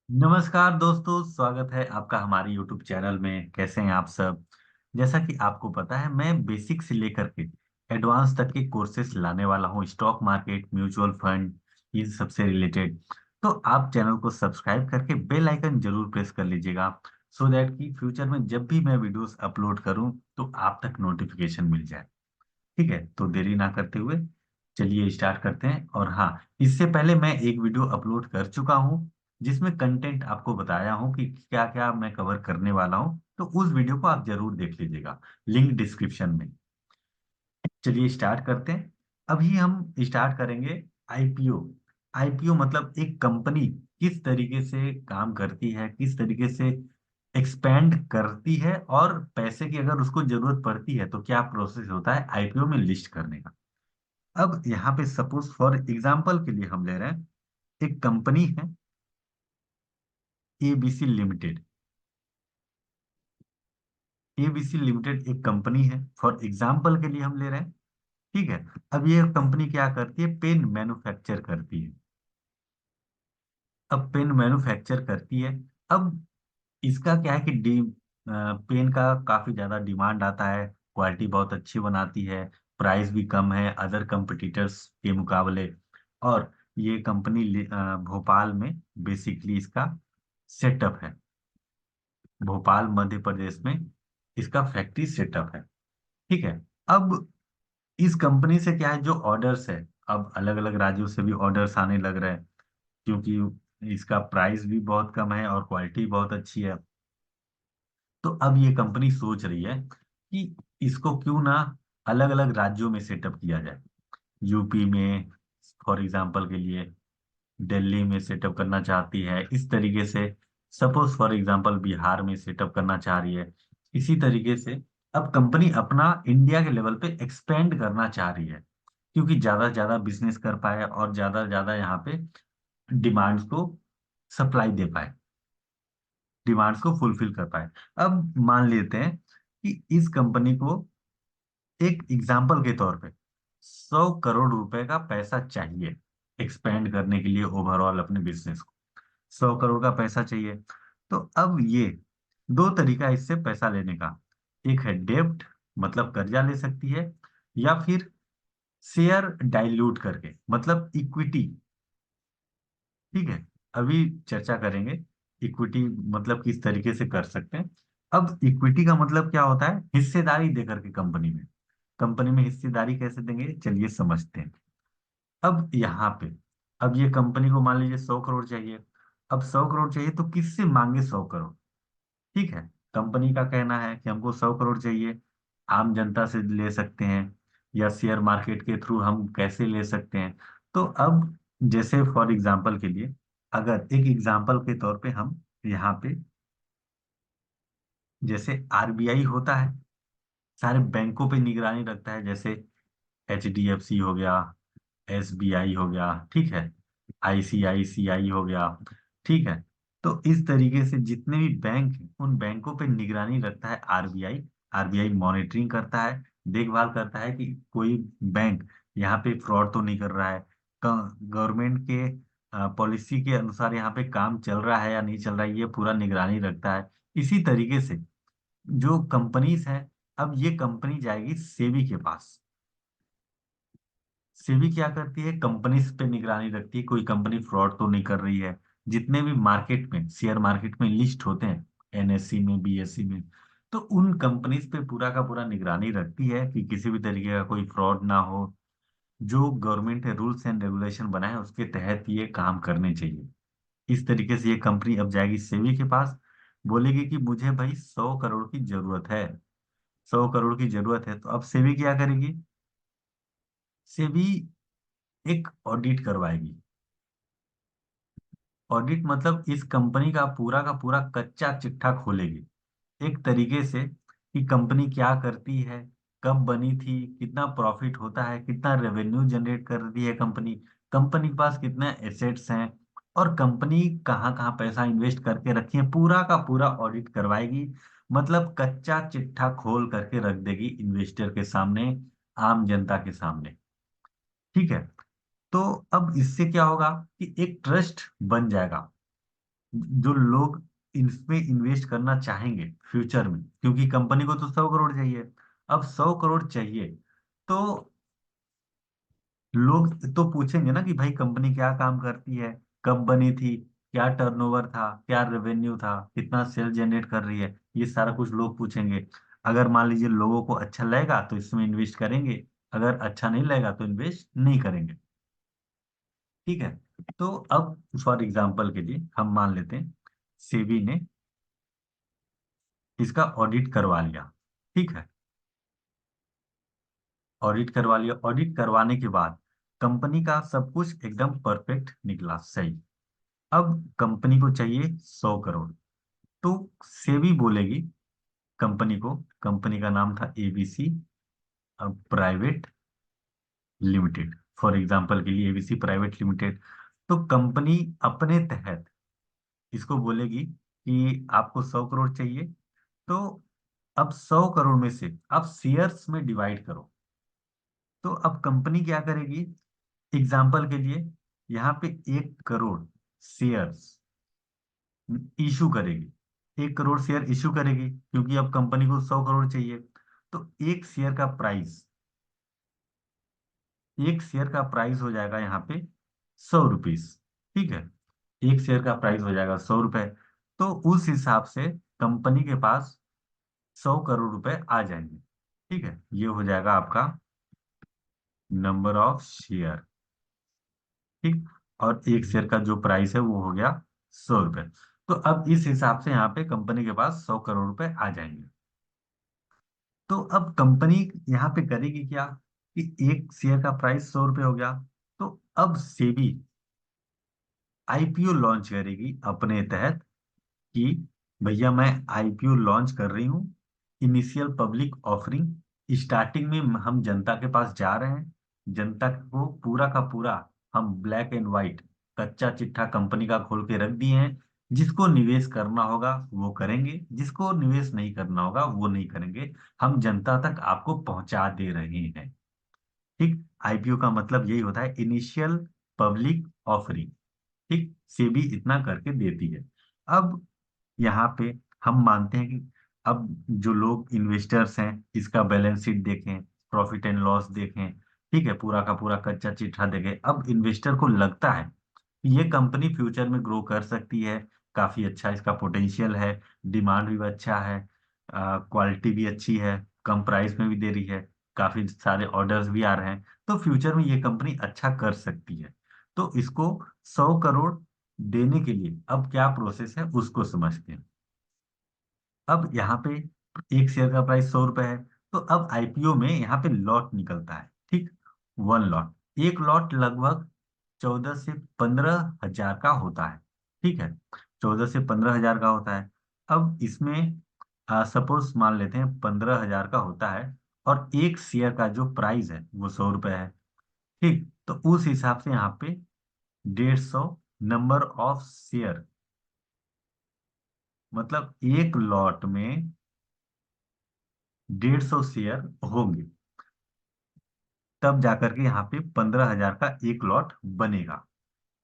नमस्कार दोस्तों, स्वागत है आपका हमारे YouTube चैनल में। कैसे हैं आप सब? जैसा कि आपको पता है, मैं बेसिक से लेकर के एडवांस तक के कोर्सेस लाने वाला हूं, स्टॉक मार्केट, म्यूचुअल फंड, इन सबसे रिलेटेड। तो आप चैनल को सब्सक्राइब करके बेल आइकन जरूर प्रेस कर लीजिएगा, सो दैट कि फ्यूचर में जब भी मैं वीडियोस अपलोड करूं तो आप तक नोटिफिकेशन मिल जाए। ठीक है, तो देरी ना करते हुए चलिए स्टार्ट करते हैं। और हाँ, इससे पहले मैं एक वीडियो अपलोड कर चुका हूँ जिसमें कंटेंट आपको बताया हूँ कि क्या क्या मैं कवर करने वाला हूँ, तो उस वीडियो को आप जरूर देख लीजिएगा, लिंक डिस्क्रिप्शन में। चलिए स्टार्ट करते हैं। अभी हम स्टार्ट करेंगे आईपीओ। आईपीओ मतलब एक कंपनी किस तरीके से काम करती है, किस तरीके से एक्सपेंड करती है, और पैसे की अगर उसको जरूरत पड़ती है तो क्या प्रोसेस होता है आईपीओ में लिस्ट करने का। अब यहाँ पे सपोज फॉर एग्जांपल के लिए हम ले रहे हैं, एक कंपनी है एबीसी लिमिटेड। एबीसी लिमिटेड एक कंपनी है, फॉर एग्जांपल के लिए हम ले रहे हैं। ठीक है। अब ये कंपनी क्या करती है? पेन मैन्युफैक्चर करती है। अब पेन मैन्युफैक्चर करती है। अब इसका क्या है कि पेन का काफी ज्यादा डिमांड आता है, क्वालिटी बहुत अच्छी बनाती है, प्राइस भी कम है अदर कंपटीटर्स के मुकाबले। और ये कंपनी भोपाल में बेसिकली इसका सेटअप है। भोपाल मध्य प्रदेश में इसका फैक्ट्री सेटअप है। ठीक है। अब इस कंपनी से क्या है, जो ऑर्डर्स है, अब अलग अलग राज्यों से भी ऑर्डर्स आने लग रहे हैं, क्योंकि इसका प्राइस भी बहुत कम है और क्वालिटी बहुत अच्छी है। तो अब ये कंपनी सोच रही है कि इसको क्यों ना अलग अलग राज्यों में सेटअप किया जाए। यूपी में फॉर एग्जांपल के लिए, दिल्ली में सेटअप करना चाहती है, इस तरीके से। सपोज फॉर एग्जांपल बिहार में सेटअप करना चाह रही है। इसी तरीके से अब कंपनी अपना इंडिया के लेवल पे एक्सपेंड करना चाह रही है, क्योंकि ज्यादा से ज्यादा बिजनेस कर पाए और ज्यादा से ज्यादा यहाँ पे डिमांड्स को सप्लाई दे पाए, डिमांड्स को फुलफिल कर पाए। अब मान लेते हैं कि इस कंपनी को एक एग्जाम्पल के तौर पे 100 करोड़ रुपए का पैसा चाहिए एक्सपेंड करने के लिए, ओवरऑल अपने बिजनेस को 100 करोड़ का पैसा चाहिए। तो अब ये दो तरीका है इससे पैसा लेने का। एक है डेब्ट, मतलब कर्जा ले सकती है, या फिर शेयर डाइल्यूट करके, मतलब इक्विटी। ठीक है। अभी चर्चा करेंगे इक्विटी मतलब किस तरीके से कर सकते हैं। अब इक्विटी का मतलब क्या होता है? हिस्सेदारी देकर के कंपनी में। कंपनी में हिस्सेदारी कैसे देंगे, चलिए समझते हैं। अब यहाँ पे, अब ये कंपनी को मान लीजिए 100 करोड़ चाहिए। अब 100 करोड़ चाहिए तो किससे मांगे 100 करोड़? ठीक है। कंपनी का कहना है कि हमको 100 करोड़ चाहिए, आम जनता से ले सकते हैं या शेयर मार्केट के थ्रू हम कैसे ले सकते हैं। तो अब जैसे फॉर एग्जांपल के लिए, अगर एक एग्जांपल के तौर पे हम यहाँ पे, जैसे आरबीआई होता है, सारे बैंकों पे निगरानी रखता है, जैसे एचडीएफसी हो गया, एसबीआई हो गया, ठीक है, आईसीआईसीआई हो गया। ठीक है। तो इस तरीके से जितने भी बैंक हैं उन बैंकों पे निगरानी रखता है आरबीआई। आरबीआई मॉनिटरिंग करता है, देखभाल करता है कि कोई बैंक यहाँ पे फ्रॉड तो नहीं कर रहा है, गवर्नमेंट के पॉलिसी के अनुसार यहाँ पे काम चल रहा है या नहीं चल रहा है, ये पूरा निगरानी रखता है। इसी तरीके से जो कंपनीज हैं, अब ये कंपनी जाएगी सेबी के पास। सेबी क्या करती है? कंपनीज पे निगरानी रखती है, कोई कंपनी फ्रॉड तो नहीं कर रही है। जितने भी मार्केट में, शेयर मार्केट में लिस्ट होते हैं, एनएससी में, बीएससी में, तो उन कंपनीज पे पूरा का पूरा निगरानी रखती है कि किसी भी तरीके का कोई फ्रॉड ना हो। जो गवर्नमेंट ने रूल्स एंड रेगुलेशन बनाए उसके तहत ये काम करने चाहिए। इस तरीके से ये कंपनी अब जाएगी सेबी के पास, बोलेगी कि मुझे भाई 100 करोड़ की जरूरत है, 100 करोड़ की जरूरत है। तो अब सेबी क्या करेगी? सेबी एक ऑडिट करवाएगी। ऑडिट मतलब इस कंपनी का पूरा कच्चा चिट्ठा खोलेगी, एक तरीके से कि कंपनी क्या करती है, कब बनी थी, कितना प्रॉफिट होता है, कितना रेवेन्यू जनरेट कर रही है कंपनी, कंपनी के पास कितने एसेट्स हैं, और कंपनी कहाँ कहाँ पैसा इन्वेस्ट करके रखी है, पूरा का पूरा ऑडिट करवाएगी। मतलब कच्चा चिट्ठा खोल करके रख देगी इन्वेस्टर के सामने, आम जनता के सामने। ठीक है। तो अब इससे क्या होगा कि एक ट्रस्ट बन जाएगा। जो लोग इसमें इन्वेस्ट करना चाहेंगे फ्यूचर में, क्योंकि कंपनी को तो 100 करोड़ चाहिए। अब 100 करोड़ चाहिए तो लोग तो पूछेंगे ना कि भाई कंपनी क्या काम करती है, कब बनी थी, क्या टर्नओवर था, क्या रेवेन्यू था, कितना सेल जनरेट कर रही है, ये सारा कुछ लोग पूछेंगे। अगर मान लीजिए लोगों को अच्छा लगेगा तो इसमें इन्वेस्ट करेंगे, अगर अच्छा नहीं लगेगा तो इन्वेस्ट नहीं करेंगे। ठीक है। तो अब फॉर एग्जाम्पल के लिए हम मान लेते हैं सेबी ने इसका ऑडिट करवा लिया। ठीक है। ऑडिट करवा लिया, ऑडिट करवाने के बाद कंपनी का सब कुछ एकदम परफेक्ट निकला, सही। अब कंपनी को चाहिए 100 करोड़। तो सेबी बोलेगी कंपनी को, कंपनी का नाम था ABC private limited, for example के लिए एबीसी प्राइवेट लिमिटेड। तो कंपनी अपने तहत इसको बोलेगी कि आपको 100 करोड़ चाहिए। तो अब 100 करोड़ में से आप शेयर्स में डिवाइड करो। तो अब कंपनी क्या करेगी, एग्जाम्पल के लिए यहाँ पे 1 करोड़ शेयर्स इशू करेगी, 1 करोड़ शेयर इशू करेगी, क्योंकि अब कंपनी को 100 करोड़ चाहिए। तो एक शेयर का प्राइस, एक शेयर का प्राइस हो जाएगा यहाँ पे 100 रुपीज। ठीक है। एक शेयर का प्राइस हो जाएगा 100 रुपए। तो उस हिसाब से कंपनी के पास 100 करोड़ रुपए आ जाएंगे। ठीक है, ये हो जाएगा आपका नंबर ऑफ शेयर। ठीक। और एक शेयर का जो प्राइस है वो हो गया 100 रुपए। तो अब इस हिसाब से यहाँ पे कंपनी के पास 100 करोड़ रुपए आ जाएंगे। तो अब कंपनी यहाँ पे करेगी क्या कि एक शेयर का प्राइस 100 रुपये हो गया। तो अब सेबी आईपीओ लॉन्च करेगी अपने तहत कि भैया मैं आईपीओ लॉन्च कर रही हूँ, इनिशियल पब्लिक ऑफरिंग। स्टार्टिंग में हम जनता के पास जा रहे हैं, जनता को पूरा का पूरा हम ब्लैक एंड व्हाइट कच्चा चिट्ठा कंपनी का खोल के रख दिए हैं। जिसको निवेश करना होगा वो करेंगे, जिसको निवेश नहीं करना होगा वो नहीं करेंगे। हम जनता तक आपको पहुंचा दे रहे हैं। ठीक। आईपीओ का मतलब यही होता है, इनिशियल पब्लिक ऑफरिंग। ठीक, सेबी इतना करके देती है। अब यहाँ पे हम मानते हैं कि अब जो लोग इन्वेस्टर्स हैं इसका बैलेंस शीट देखें, प्रॉफिट एंड लॉस देखें, ठीक है, पूरा का पूरा कच्चा चिट्ठा देखें। अब इन्वेस्टर को लगता है कि ये कंपनी फ्यूचर में ग्रो कर सकती है, काफी अच्छा इसका पोटेंशियल है, डिमांड भी अच्छा है, क्वालिटी भी अच्छी है, कम प्राइस में भी दे रही है, काफी सारे ऑर्डर्स भी आ रहे हैं, तो फ्यूचर में ये कंपनी अच्छा कर सकती है। तो इसको 100 करोड़ देने के लिए अब क्या प्रोसेस है उसको समझते हैं। अब यहाँ पे एक शेयर का प्राइस 100 रुपए है। तो अब आईपीओ में यहाँ पे लॉट निकलता है। ठीक। 1 लॉट, एक लॉट लगभग 14 से 15 हजार का होता है। ठीक है, 14 से 15 हजार का होता है। अब इसमें सपोज मान लेते हैं 15 हजार का होता है, और एक शेयर का जो प्राइस है वो 100 रुपए है। ठीक, तो उस हिसाब से यहाँ पे 150 नंबर ऑफ शेयर, मतलब एक लॉट में 150 शेयर होंगे, तब जाकर के यहाँ पे 15 हजार का एक लॉट बनेगा।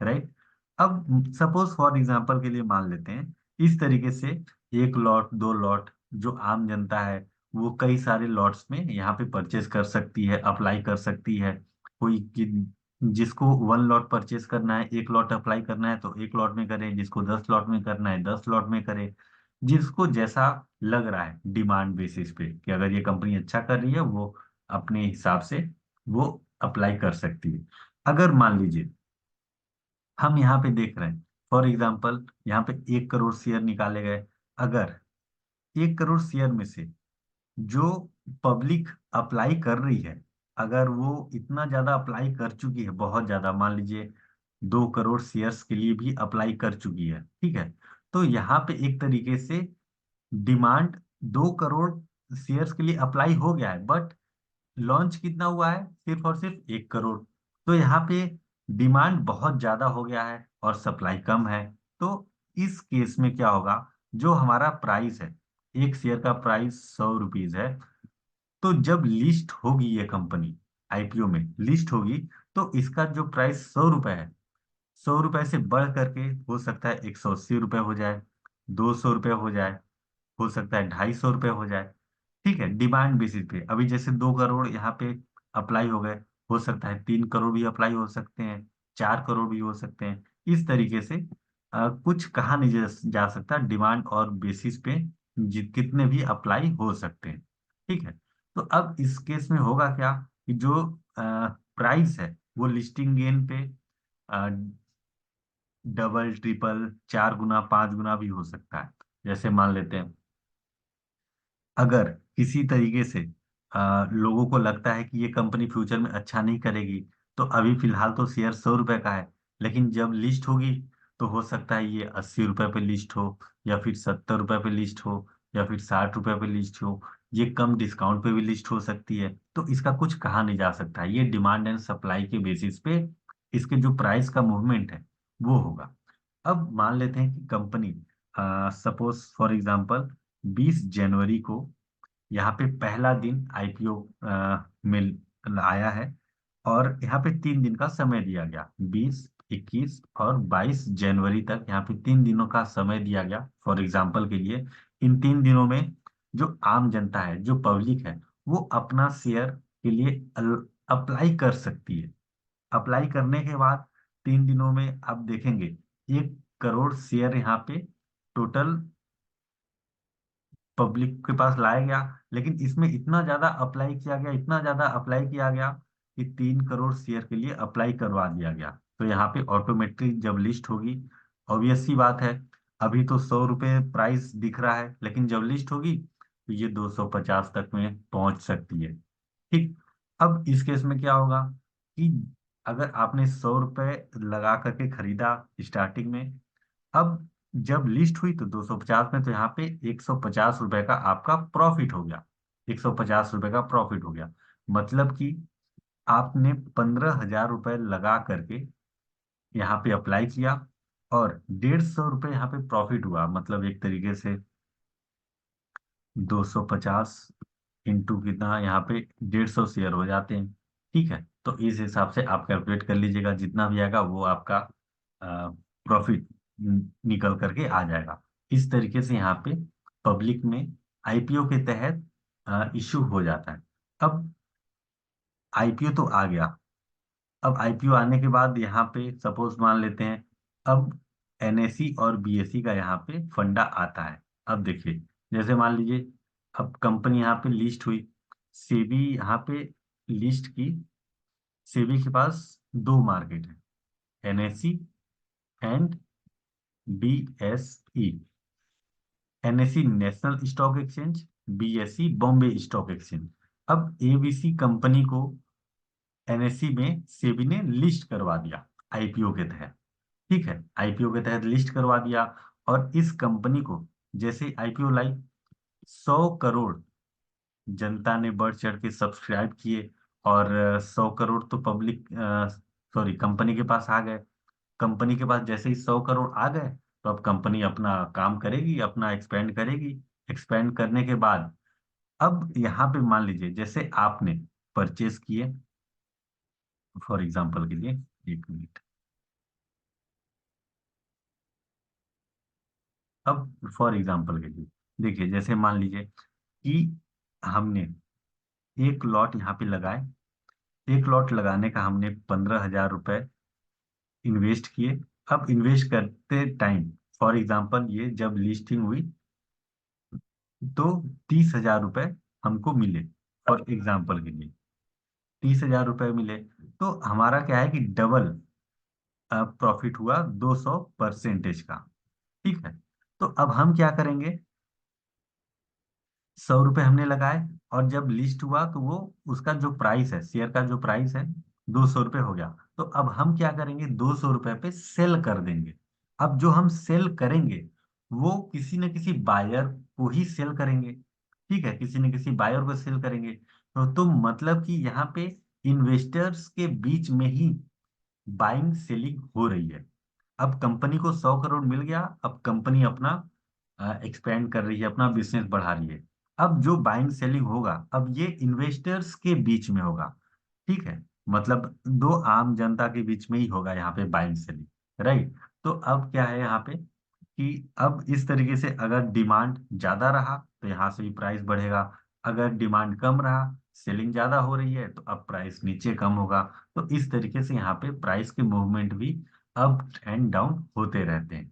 राइट। अब सपोज फॉर एग्जांपल के लिए मान लेते हैं इस तरीके से, एक लॉट, 2 लॉट, जो आम जनता है वो कई सारे लॉट्स में यहाँ पे परचेज कर सकती है, अप्लाई कर सकती है। कोई जिसको 1 लॉट परचेज करना है, एक लॉट अप्लाई करना है तो एक लॉट में करे, जिसको 10 लॉट में करना है 10 लॉट में करे, जिसको जैसा लग रहा है डिमांड बेसिस पे कि अगर ये कंपनी अच्छा कर रही है वो अपने हिसाब से वो अप्लाई कर सकती है। अगर मान लीजिए हम यहाँ पे देख रहे हैं, फॉर एग्जाम्पल यहाँ पे 1 करोड़ शेयर निकाले गए। अगर 1 करोड़ शेयर में से जो पब्लिक अप्लाई कर रही है, अगर वो इतना ज्यादा अप्लाई कर चुकी है, बहुत ज्यादा, मान लीजिए 2 करोड़ शेयर्स के लिए भी अप्लाई कर चुकी है, ठीक है, तो यहाँ पे एक तरीके से डिमांड 2 करोड़ शेयर्स के लिए अप्लाई हो गया है, बट लॉन्च कितना हुआ है, सिर्फ और सिर्फ 1 करोड़। तो यहाँ पे डिमांड बहुत ज्यादा हो गया है और सप्लाई कम है। तो इस केस में क्या होगा, जो हमारा प्राइस है, एक शेयर का प्राइस 100 रुपीज है, तो जब लिस्ट होगी ये कंपनी, आईपीओ में लिस्ट होगी, तो इसका जो प्राइस 100 रुपए है, 100 रुपए से बढ़ करके हो सकता है 180 रुपये हो जाए, 200 रुपये हो जाए, हो सकता है 250 रुपये हो जाए। ठीक है, डिमांड बेसिस पे। अभी जैसे 2 करोड़ यहाँ पे अप्लाई हो गए, हो सकता है 3 करोड़ भी अप्लाई हो सकते हैं, 4 करोड़ भी हो सकते हैं। इस तरीके से कुछ कहा नहीं जा सकता, डिमांड और बेसिस पे कितने भी अप्लाई हो सकते हैं। ठीक है। तो अब इस केस में होगा क्या कि जो प्राइस है वो लिस्टिंग गेन पे डबल ट्रिपल 4 गुना 5 गुना भी हो सकता है। जैसे मान लेते हैं, अगर किसी तरीके से लोगों को लगता है कि ये कंपनी फ्यूचर में अच्छा नहीं करेगी, तो अभी फिलहाल तो शेयर 100 रुपए का है, लेकिन जब लिस्ट होगी तो हो सकता है ये 80 रुपए पे लिस्ट हो, या फिर 70 रुपए पे लिस्ट हो, या फिर 60 रुपए पे लिस्ट हो। ये कम डिस्काउंट पे भी लिस्ट हो सकती है। तो इसका कुछ कहा नहीं जा सकता है। ये डिमांड एंड सप्लाई के बेसिस पे इसके जो प्राइस का मूवमेंट है वो होगा। अब मान लेते हैं कि कंपनी, सपोज फॉर एग्जांपल, 20 जनवरी को यहाँ पे पहला दिन आईपीओ में आया है, और यहाँ पे 3 दिन का समय दिया गया, 20, 21 और 22 जनवरी तक। यहाँ पे 3 दिनों का समय दिया गया फॉर एग्जाम्पल के लिए। इन 3 दिनों में जो आम जनता है, जो पब्लिक है, वो अपना शेयर के लिए अप्लाई कर सकती है। अप्लाई करने के बाद 3 दिनों में आप देखेंगे 1 करोड़ शेयर यहाँ पे टोटल पब्लिक के पास लाया गया। लेकिन इसमें इतना ज्यादा अप्लाई किया गया, इतना ज्यादा अप्लाई किया गया कि 3 करोड़ शेयर के लिए अप्लाई करवा दिया गया। तो यहाँ पे ऑटोमेटिक जब लिस्ट होगी, ऑब्वियस सी बात है, अभी तो 100 रुपये प्राइस दिख रहा है, लेकिन जब लिस्ट होगी तो ये 250 तक में पहुंच सकती है। ठीक। अब इस केस में क्या होगा कि अगर आपने 100 रुपये लगा करके खरीदा स्टार्टिंग में, अब जब लिस्ट हुई तो 250 में, तो यहाँ पे 150 रुपए का आपका प्रॉफिट हो गया। 150 रुपए का प्रॉफिट हो गया, मतलब कि आपने 15,000 रुपए लगा करके यहाँ पे अप्लाई किया, और 150 रुपये यहाँ पे प्रॉफिट हुआ। मतलब एक तरीके से 250 इंटू कितना, यहाँ पे 150 शेयर हो जाते हैं। ठीक है, तो इस हिसाब से आप कैलकुलेट कर लीजिएगा, जितना भी आएगा वो आपका प्रॉफिट निकल करके आ जाएगा। इस तरीके से यहाँ पे पब्लिक में आईपीओ के तहत इशू हो जाता है। अब आईपीओ तो आ गया। अब आईपीओ आने के बाद यहाँ पे सपोज मान लेते हैं, अब एनएसई और बीएसई का यहाँ पे फंडा आता है। अब देखिए, जैसे मान लीजिए अब कंपनी यहाँ पे लिस्ट हुई, सेबी यहाँ पे लिस्ट की। सेबी के पास दो मार्केट है, NSE and BSE. NSE national stock exchange, BSE Bombay stock exchange. अब एबीसी कंपनी को एनएसई में सेबी ने लिस्ट करवा दिया आईपीओ के तहत। ठीक है, आईपीओ के तहत लिस्ट करवा दिया, और इस कंपनी को जैसे आईपीओ लाई, 100 करोड़ जनता ने बढ़ चढ़ के सब्सक्राइब किए, और 100 करोड़ तो पब्लिक, सॉरी, कंपनी के पास आ गए। कंपनी के पास जैसे ही 100 करोड़ आ गए, तो अब कंपनी अपना काम करेगी, अपना एक्सपेंड करेगी। एक्सपेंड करने के बाद अब यहाँ पे मान लीजिए जैसे आपने परचेस किए, फॉर एग्जांपल के लिए, 1 मिनट। अब फॉर एग्जांपल के लिए देखिए, जैसे मान लीजिए कि हमने एक लॉट यहाँ पे लगाए। एक लॉट लगाने का हमने 15,000 रुपये इन्वेस्ट किए। अब इन्वेस्ट करते टाइम, फॉर एग्जांपल ये जब लिस्टिंग हुई तो 30,000 रुपये हमको मिले, फॉर एग्जांपल के लिए 30,000 रुपये मिले। तो हमारा क्या है कि डबल प्रॉफिट हुआ, 200% का। ठीक है। तो अब हम क्या करेंगे, 100 रुपये हमने लगाए, और जब लिस्ट हुआ तो वो उसका जो प्राइस है, शेयर का जो प्राइस है, 200 रुपये हो गया। तो अब हम क्या करेंगे, 200 रुपये पे सेल कर देंगे। अब जो हम सेल करेंगे वो किसी न किसी बायर को ही सेल करेंगे। ठीक है, किसी न किसी बायर को सेल करेंगे। तो मतलब कि यहाँ पे इन्वेस्टर्स के बीच में ही बाइंग सेलिंग हो रही है। अब कंपनी को 100 करोड़ मिल गया, अब कंपनी अपना एक्सपेंड कर रही है, अपना बिजनेस बढ़ा रही है। अब जो बाइंग सेलिंग होगा, अब ये इन्वेस्टर्स के बीच में होगा। ठीक है, मतलब दो आम जनता के बीच में ही होगा यहाँ पे बाइंग सेलिंग। राइट। तो अब क्या है यहाँ पे कि अब इस तरीके से अगर डिमांड ज्यादा रहा तो यहाँ से भी प्राइस बढ़ेगा, अगर डिमांड कम रहा, सेलिंग ज्यादा हो रही है, तो अब प्राइस नीचे कम होगा। तो इस तरीके से यहाँ पे प्राइस के मूवमेंट भी अप एंड डाउन होते रहते हैं।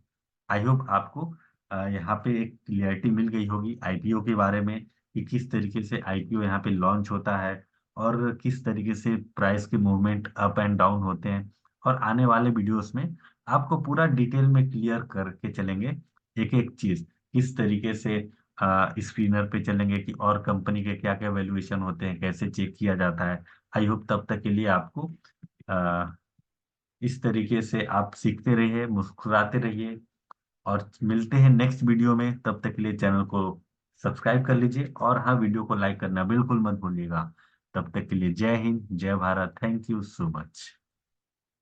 आई होप आपको यहाँ पे एक क्लियरिटी मिल गई होगी आईपीओ के बारे में, कि किस तरीके से आईपीओ यहाँ पे लॉन्च होता है और किस तरीके से प्राइस के मूवमेंट अप एंड डाउन होते हैं। और आने वाले वीडियोस में आपको पूरा डिटेल में क्लियर करके चलेंगे एक एक चीज, किस तरीके से स्क्रीनर पे चलेंगे कि और कंपनी के क्या क्या वैल्यूएशन होते हैं, कैसे चेक किया जाता है। आई होप तब तक के लिए आपको अ, इस तरीके से आप सीखते रहिए, मुस्कुराते रहिए, और मिलते हैं नेक्स्ट वीडियो में। तब तक के लिए चैनल को सब्सक्राइब कर लीजिए, और हाँ, वीडियो को लाइक करना बिल्कुल मत भूलिएगा। तब तक के लिए जय हिंद, जय Bharat, thank you so much.